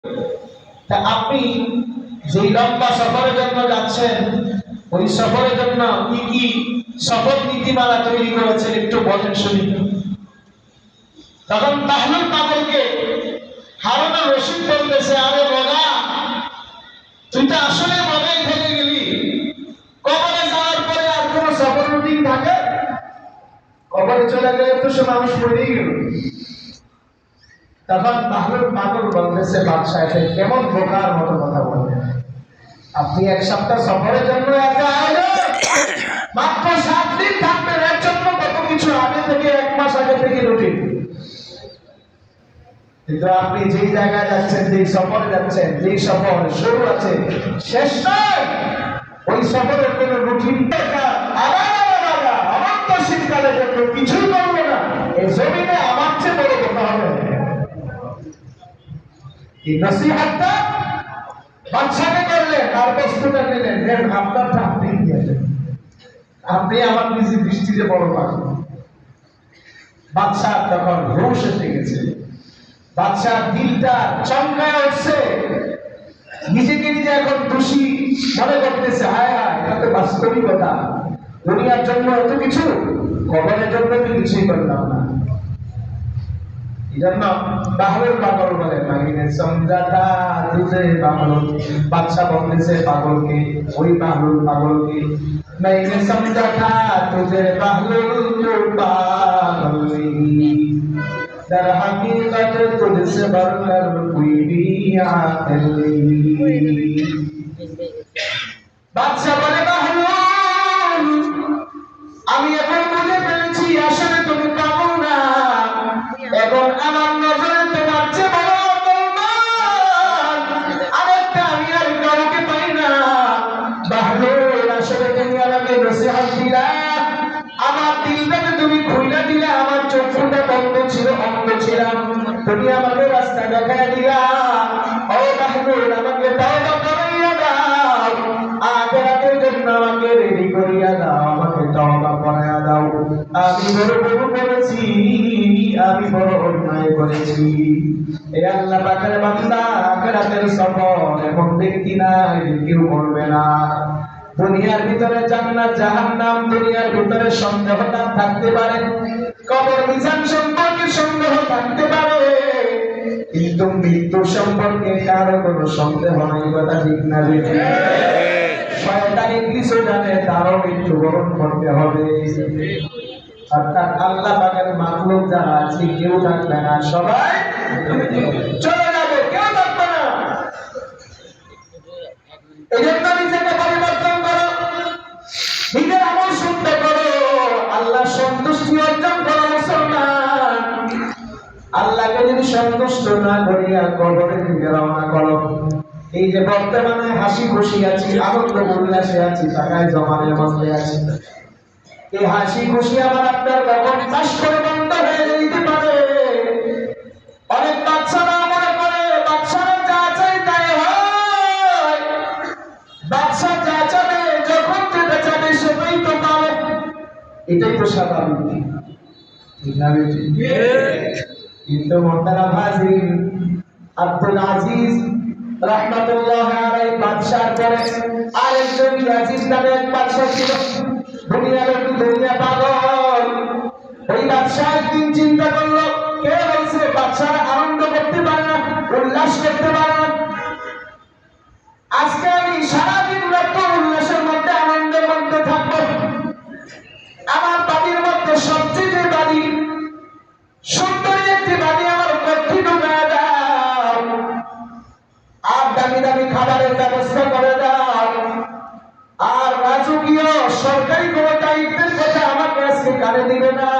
তা আপনি যেই লম্বা সফরের জন্য যাচ্ছেন, ওই সফরের জন্য কি কি সফর নীতিমালা তৈরি করেছেন একটু বলেন শুনি। তখন তাহলুল পাগলকে হারুনুর রশিদ বলতেছে, আরে বগা, তুই তো আসলে মজাই থেকে গেলি। কবরে যাওয়ার পরে আর কোন সফর রুটিন থাকে? কবরে চলে গেলে তো সে মানুষ মরেই গেল। তখন তাহলুল পাগল বলতেছে, বাদশাহ কেমন বোকার মতো কথা বললেন আপনি। এক সপ্তাহ সফরের জন্য মাত্র 7 দিন থাকবেন, এর জন্য কত কিছু আগে থেকে 1 মাস আগে থেকে রুটিন। কিন্তু আপনি যেই জায়গায় যাচ্ছেন, যেই সফরে যাচ্ছেন, যেই সফর শুরু আছে শেষ নয়, ওই সফরের কোন রুটিন অনন্ত শীতকালের জন্য কিছুই করবে না। এই জমিনে আমার চেয়ে বড় কথা হবে। এই নসিহতটা বাদশাকে করলেন, তার বস্তুটা নিলেন, দেন আপনারটা আপনি দিয়েছেন। আপনি আমার নিজে দৃষ্টিতে বড় পাবেন। বাদশাহ তখন হুঁশ এসে গেছে, বাদশাহ দিলটা চমকায় উঠছে, নিজেকে নিজে এখন দোষী মনে করতেছে। হায় হায়, এটা তো বাস্তবিকতা। দুনিয়ার জন্য এত কিছু, কবরের জন্য তো কিছুই করলাম না। এই জন্য বাহলুল পাগল বলে, মাহিনে সমঝাতা তুঝে বাহলুল। বাদশাহ বলতেছে পাগলকে, ওই বাহলুল পাগলকে, মাহিনে সমঝাতা তুঝে বাহলুল পাগল, در حقیقت تجھ سے بڑھ کر کوئی بھی عاقل نہیں। বাদশা বলে, বাহলুল, আমি এখন বুঝে পেরেছি আসলে তুমি পাগল না। এখন আমার নজরে তোমার চেয়ে বড় অকলমান আরেকটা আমি আর কাউকে পাই না। বাহলুল, আসলে তুমি আমাকে নসিহত দিলা, আমার দিলটাকে তুমি খুইলা দিলা, আমার চক্ষুটা বন্ধ ছিল, অন্ধ ছিলাম, তুমি আমাকে রাস্তা দেখাইয়া দিলা। ও বাহলুল, আমাকে তওবা করাইয়া দাও, আখিরাতের জন্য আমাকে রেডি করিয়া দাও, আমাকে তওবা করাইয়া দাও। আমি বড় ভুল করেছি, আমি বড় অন্যায় করেছি। এই আল্লাহ পাকের বান্দা, আখিরাতের সফর এমন ব্যক্তি নাই কেউ করবে না। দুনিয়ার ভিতরে জান্নাত জাহান্নাম, দুনিয়ার ভিতরে সন্দেহটা থাকতে পারে, কবর মিজান সম্পর্কে সন্দেহ থাকতে পারে, কিন্তু মৃত্যু সম্পর্কে কারো কোনো সন্দেহ নাই। কথা ঠিক না? শয়তান ইবলিস জানে তারও মৃত্যুবরণ করতে হবে। অর্থাৎ আল্লাহ পাকের মাখলুক যারা আছে কেউ থাকবে না, সবাই চলে যাবে, কেউ থাকবে না। এই জন্য নিজেকে পরিবর্তন করো, নিজের আমল শুদ্ধ করো, আল্লাহ সন্তুষ্টি অর্জন করো। মুসলমান, আল্লাহকে যদি সন্তুষ্ট না করিয়া কবরের দিকে রওনা করো, এই যে বর্তমানে হাসি খুশি আছি, আনন্দ উল্লাসে আছি, টাকায় জমানের মধ্যে আছি, এই হাসি খুশি আমার আপনার কখন চাষ করে বন্ধ হয়ে যেতে পারে। অনেক বাচ্চারা মনে করে বাচ্চারা যা চাই তাই হয়, বাচ্চা যা চাবে যখন যেটা চাবে সেটাই তো পাবে, এটাই তো স্বাভাবিক। কিন্তু মোহতারাম হাজিরিন, আব্দুল আজিজ রাহমাতুল্লাহ আলাইহি বাদশার পরে আরেকজন ইয়াজিদ নামে এক বাদশা ছিল। দুনিয়ার একটু দুনিয়া পাগল। ওই বাদশা একদিন চিন্তা করলো, কে বলছে বাদশারা আনন্দ করতে পারে না, উল্লাস করতে পারে না, আজকে আমি সারাদিন রক্ত উল্লাসের মধ্যে আনন্দের মধ্যে থাকবো। আমার বাড়ির মধ্যে সবচেয়ে যে বাড়ি সুন্দর একটি বাড়ি আমার কঠিন ঢুকায় দাও, আর দামি দামি খাবারের ব্যবস্থা করে দাও, আর রাজকীয় সরকারি কোনো দায়িত্বের কথা আমাকে আজকে কানে দিবে না।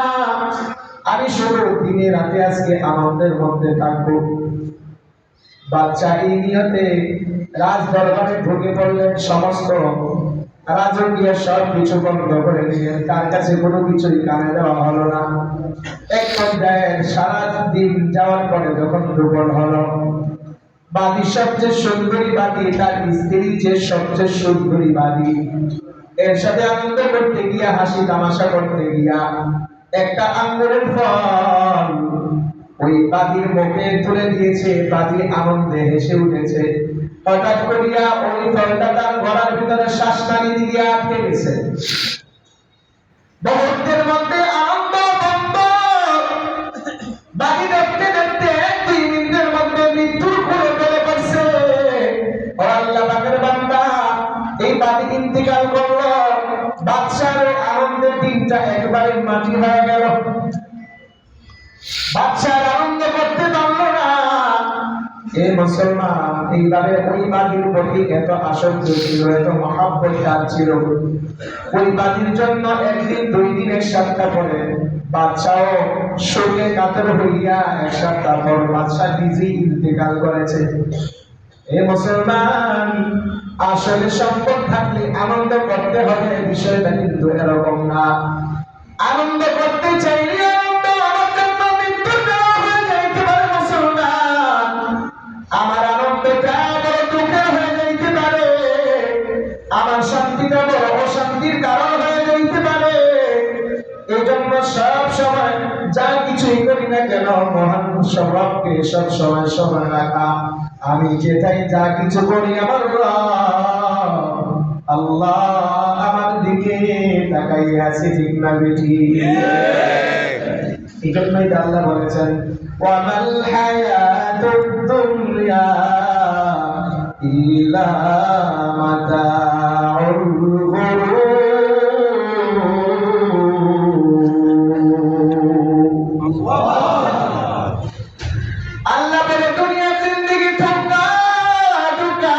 আমি শুধু দিনে রাতে আজকে আনন্দের মধ্যে থাকবো। বাচ্চা এই নিয়তে রাজ দরবারে ঢুকে পড়লেন, সমস্ত রাজকীয় সব কিছু বন্ধ করে দিলেন, তার কাছে কোনো কিছুই কানে দেওয়া হলো না। এক পর্যায়ে সারা দিন যাওয়ার পরে যখন দুপুর হলো, বাদী সবচেয়ে সুন্দরী বাদী, তার স্ত্রী যে সবচেয়ে সুন্দরী বাদী, এর সাথে আনন্দ করতে গিয়া, হাসি তামাশা করতে গিয়া একটা আঙ্গুরের ফল ওই বাদীর মুখে তুলে দিয়েছে, বাদী আনন্দে হেসে উঠেছে। হঠাৎ করিয়া ওই ফলটা তার গলার ভিতরে শ্বাসনালী দিয়ে আটকে গেছে। মুহূর্তের মধ্যে আনন্দ বন্ধ। বাদী দেখতে দেখতে 2 মিনিটের মধ্যে মৃত্যুর কোলে চলে পড়ছে। ও আল্লাহ পাকের বান্দা, এই বাদী ইন্তিকাল করলো, বাদশার আনন্দের দিনটা একবারে মাটি হয়ে গেল। বাদশার আনন্দ করতে পারলো না। এ মুসলমান, এইভাবে ওই বাদীর প্রতি এত আসক্ত ছিল, এত মহাব্বত তার ছিল। ওই বাদীর জন্য একদিন 2 দিন 1 সপ্তাহ পরে বাদশাহ শোকে কাতর হইয়া 1 সপ্তাহ পর বাদশাহ নিজেই ইন্তেকাল করেছে। এ মুসলমান, আসলে সম্পদ থাকলে আনন্দ করতে হবে, বিষয়টা কিন্তু এরকম না। আনন্দ করতে চাইলে আনন্দ আমার জন্য মৃত্যু দেওয়া হয়ে যাইতে পারে মুসলমান। আমার আনন্দটা বড় দুঃখের হয়ে যাইতে পারে, আমার শান্তিটা বড় অশান্তির কারণ হয়ে যাইতে পারে। এই জন্য সব সময় যা কিছুই করি না কেন, মহান স্বভাবকে সব সময় স্মরণ রাখা। আমি যেটাই যা কিছু করি, আমার আল্লাহ আমার দিকে তাকাইয়া আছে, ঠিক না বেটি? এই জন্যই আল্লাহ বলেছেন, ওয়ামাল হায়াতুদ দুনিয়া ইল্লা মাতাউল গুরুর। আল্লাহ বলে দুনিয়ার জিন্দেগি ঠোকা ঠোকা,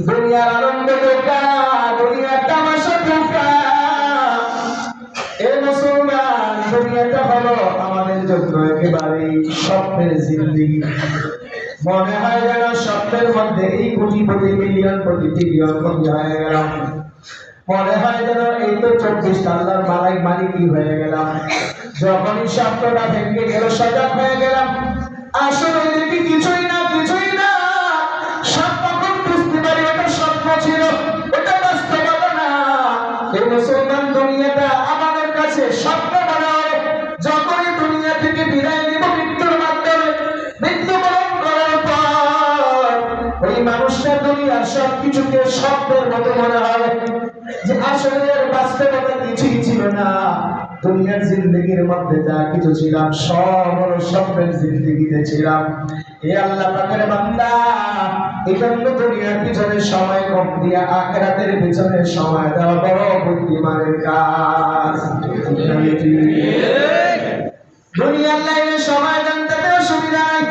দুনিয়ার আনন্দ ঠোকা, দুনিয়ার তামাশা ঠোকা। এ মুসলমান, দুনিয়াটা হলো আমাদের জন্য একেবারেই স্বপ্নের জিন্দেগি। মনে হয় যেন স্বপ্নের মধ্যে এই কোটিপতি, মিলিয়নপতি, ট্রিলিয়নপতি হয়ে গেলাম। মনে হয় যেন এই তো 24 আল্লাহর মালিকই হয়ে গেলাম। যখনই স্বপ্নটা ভেঙে গেল, সজাগ হয়ে গেলাম, আসলে দেখি কিছুই না, কিছুই না। সব তখন বুঝতে পারি এটা স্বপ্ন ছিল, এটা বাস্তবতা না। এই মুসলমান, দুনিয়াটা আমাদের কাছে স্বপ্ন মনে হয়। যখনই দুনিয়া থেকে বিদায় নিব মৃত্যুর মাধ্যমে, মৃত্যুবরণ করার পর ওই মানুষটা দুনিয়ার সবকিছুকে স্বপ্নের মতো মনে হয়, যে আসলে এর বাস্তবতা কিছুই ছিল না। দুনিয়ার জিন্দগির মধ্যে যা কিছু ছিলাম, সব হলো স্বপ্নের জিন্দগিতে ছিলাম। এ আল্লাহ পাকের বান্দা, এজন্য দুনিয়ার পিছনে সময় কম দিয়া আখিরাতের পিছনে সময় দেওয়া বড় বুদ্ধিমানের কাজ। দুনিয়ার লাইনে সময় দেন, তাতে অসুবিধা নাই।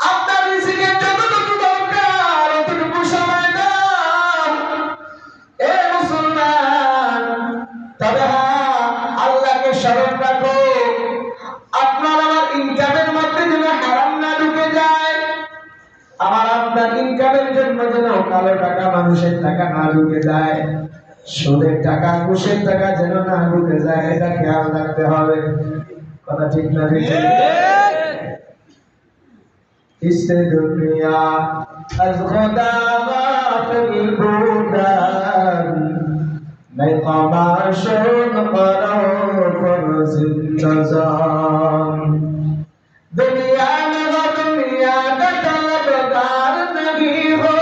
আপনার রিজিকের যতটুকু দরকার অতটুকু সময় দাও। এ মুসলমান, তবে আল্লাহকে স্মরণ রাখো। আপনার আমার ইনকামের মধ্যে যেন হারাম না ঢুকে যায়, আমার আপনার ইনকামের জন্য যেন কালো টাকা, মানুষের টাকা না ঢুকে যায়, সুদের টাকা, ঘুষের টাকা যেন না ঢুকে যায়, এটা খেয়াল রাখতে হবে। কথা ঠিক না? इस दुनिया अज खुदा गाफिल बुदान मैं तमाशुन करो फर्ज इंतजाम। दुनिया में वो दुनिया का तलबगार नहीं हो,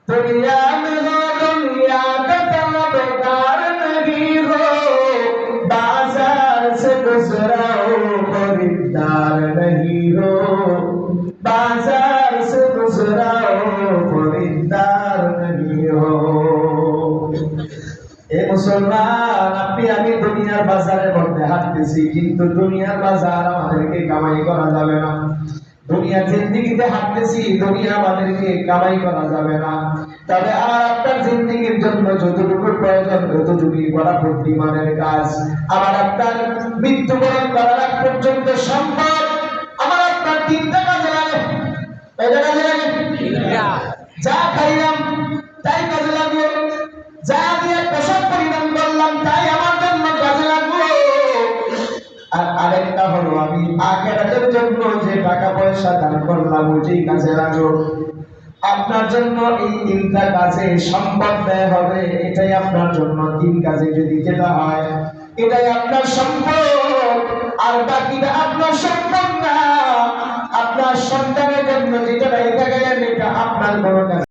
दुनिया में वो दुनिया का तलबगार नहीं हो। बाजार से गुजरा हो खरीदार नहीं हो, बाजार से गुजरा हो खरीदार नहीं हो। এ মুসলমান, আপনি আমি দুনিয়ার বাজারের মধ্যে হাঁটতেছি, কিন্তু দুনিয়ার বাজার আমাদেরকে কামাই করা যাবে না। দুনিয়ার জিন্দেগিতে হাঁটতেছি, দুনিয়া আমাদেরকে কামাই করা যাবে না। তবে আমার আপনার জিন্দেগির জন্য যতটুকু প্রয়োজন ততটুকুই করা বুদ্ধিমানের কাজ। আমার আপনার মৃত্যুবরণ করার আগ পর্যন্ত সম্ভব আমার আপনার 3টা কাজে লাগে। কয়টা কাজে লাগে? যা খাইলাম তাই কাজে লাগবে, যা দিয়ে পোশাক পরিধান করলাম তাই আমার জন্য কাজে লাগবে। আর আরেকটা হলো, আমি আখিরাতের জন্য যে টাকা পয়সা দান করলাম ওইটাই কাজে লাগবে। আপনার জন্য এই 3টা কাজে সম্পদ ব্যয় হবে, এটাই আপনার জন্য 3 কাজে যদি যেটা হয়, এটাই আপনার সম্পদ, আর বাকিটা আপনার সম্পদ না। আপনার সন্তানের জন্য যেটা রেখে গেলেন এটা আপনার বড়